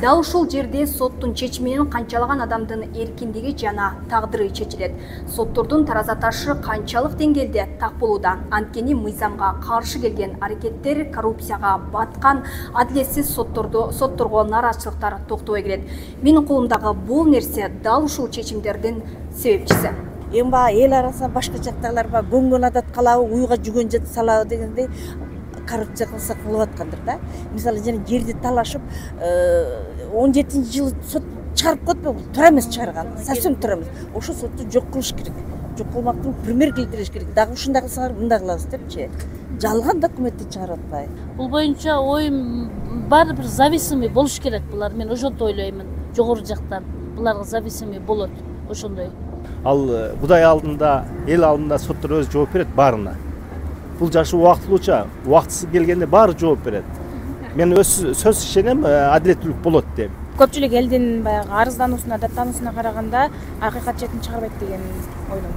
Дал ушул жерде соттун чечиминен канчалаган адамдын эркиндиги жана тагдыры чечилет. Соттордун тараза ташы канчалык деңгээлде так болууда? Анткени мыйзамга каршы келген аракеттер коррупцияга баткан адилетсиз сотторго нааразычылыктар токтобой келет. Менин колумдагы бул нерсе дал ушул чечимдердин себепчиси. Эми эл арасында башка жактагыларга көңгөн адат калабы, уйга жүгөн жет салабы дегендей коррупция кылса кылып аткандыр да. Мисалы жана жерди талашып 17-жылы сот чыгарып кетпей, туура эмес чыгарган. Совсем туура эмес. Ошо сотту жок кылыш керек. Жок кылмактын пример келтириш керек. Дагы ушундай кылсаңар мындай кылабыз депчи. Жалган документти чыгарып атпай. Бул боюнча оюм баары бир зависимый болуш керек булар. Мен ошонто ойлоймун. Жогору жактан буларга зависимый болот ошондой. Ал Кудай алдында, эл алдында соттор өз жооп берет баарына. Бул жашы убактылууча, убактысы келгенде баары жооп берет. Мен сөз ишенем, адилеттүүлүк болот деп. Көпчүлүк элдин баягы арыздануусуна, даттануусуна караганда акыйкат четин чыгарбайт деген ойлойм.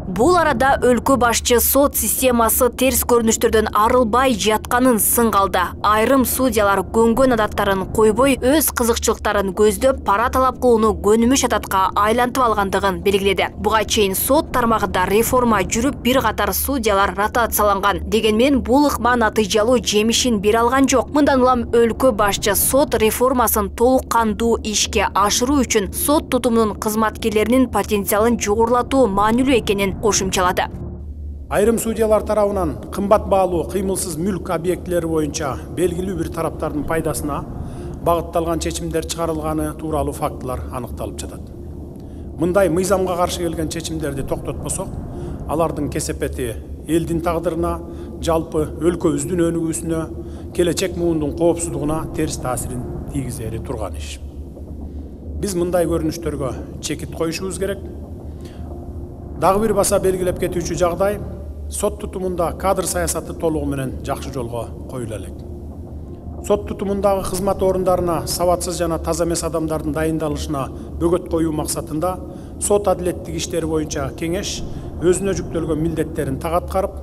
Бул арада өлкө башчы сот системасы терс көрүнүштөрдөн арылбай жатканын сыңгалды. Айрым судьялар көнгөн адаттарын койбой, өз кызыкчылыктарын көздөп, пара талап кылууну көнүмүш адатка айлантып алгандыгын белгиледи. Буга чейин сот тармагында реформа жүрүп, бир катар судьялар ротацияланган. Дегенмен бул ыкма натыйжалуу жемишин бере алган жок. Мындан улам өлкө башчы сот реформасын толук кандуу ишке ашыруу үчүн сот тутумунун кызматкерлеринин потенциалын жогорулатуу маанилүү экенин кошумчалады. Айрым судьялар тарабынан кымбат баалуу кыймылсыз мүлк объектилери боюнча белгилүү бир тараптардын пайдасына багытталган чечимдер чыгарылганы тууралуу фактылар аныкталып жатат. Мындай мыйзамга каршы келген чечимдерди токтотпосок, алардын кесепети элдин тагдырына, жалпы өлкөбүздүн өнүгүүсүнө, келечек муундун коопсуздугуна терс таасирин тийгизери турган иш. Биз мындай көрүнүштөргө чекит коюшубуз керек. Дагы бир баса белгилеп кетүүчү жагдай, сот тутумунда кадр саясаты толугу менен жакшы жолго коюла элек. Сот тутумундагы кызмат орундарына сабатсыз жана таза эмес адамдардын дайындалышына бөгөт коюу максатында сот адилеттик иштери боюнча кеңеш өзүнө жүктөлгөн милдеттерин так аткарып,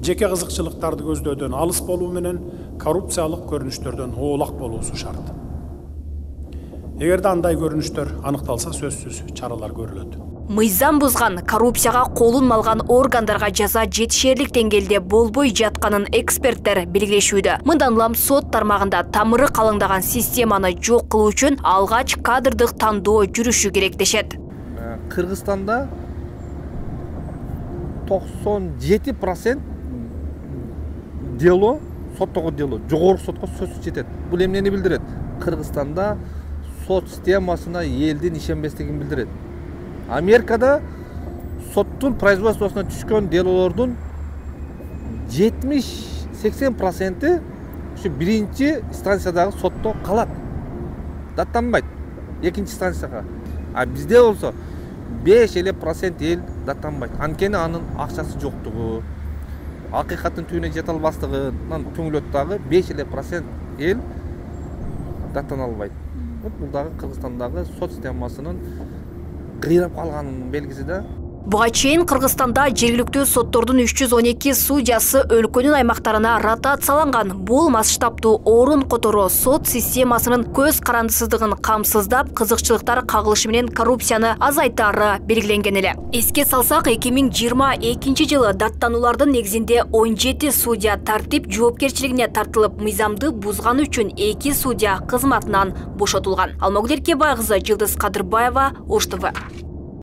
жеке кызыкчылыктарды көздөдөн алыс болуу менен коррупциялык көрүнүштөрдөн оолак болуусу шарт. Эгерде андай көрүнүштөр аныкталса, сөзсүз чаралар көрүлөт. Мыйзам бузган, коррупцияга колун малган органдарга жаза жетишерлик деңгээлде болбой жатканын эксперттер белгилешүүдө. Мындан улам сот тармагында тамыры калыңдаган системаны жок кылуу үчүн алгач кадрдык тандоо жүрүшү керек дешет. Кыргызстанда 97% дело, соттогу дело, жогорку сотко сөзсүз жетет. Бул эмнени билдирет? Кыргызстанда сот системасына элдин ишенбестигин билдирет. Америкада соттун производствосуна түшкөн делолордун 70-80% ушу биринчи станциядагы сотто калат. Даттанбайт экинчи станцияга. А бизде болсо 5% эл даттанбайт. Анткени анын акчасы жоктугу, акыйкаттын түбүнө жете албастыгынан түңүлөт дагы 5% эл даттана албайт. Бул дагы Кыргызстандагы сот системасынын кыйрап калганын белгиси да. Буга чейин Кыргызстанда жергиликтүү соттордун 312 судьясы өлкөнүн аймактарына ротацияланган. Бул масштабтуу орун которуу сот системасынын көз карандысыздыгын камсыздап, кызыкчылыктар кагылышы менен коррупцияны азайтары белгиленген эле. Эске салсак, 2022 жылы даттануулардын негизинде 17 судья тартип жоопкерчилигине тартылып, мыйзамды бузганы үчүн 2 судья кызматынан бошотулган. Алмагүл Эркебай кызы, Жылдыз Кадырбаева, Ош ТВ.